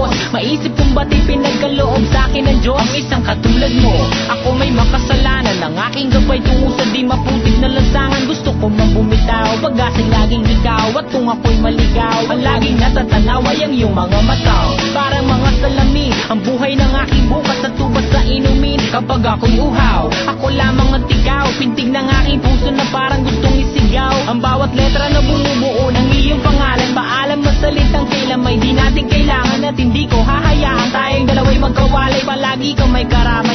pagkatapos maisip kung ba't pinagkaloob sa'kin ng Diyos ang isang katulad mo. Ako may makasalanan, ang aking gabay tungo sa di maputik na lansangan. Gusto ko mang bumitaw, pag-asing laging ikaw. At kung ako'y maligaw, ang laging natatanaw ay ang iyong mga mata. Parang mga salamin, ang buhay ng aking bukas at tubas sa inumin. Kapag ako'y uhaw, ako lamang ang tigaw. Pintig ng aking puso na parang gustong isigaw. Ang bawat letra na bumubuo ng iyong pangalan. Paalam na salitang kailan may di natin kailangan. At hindi ko hahayaan tayong dalawa'y magkawalay. Palagi kang may karaman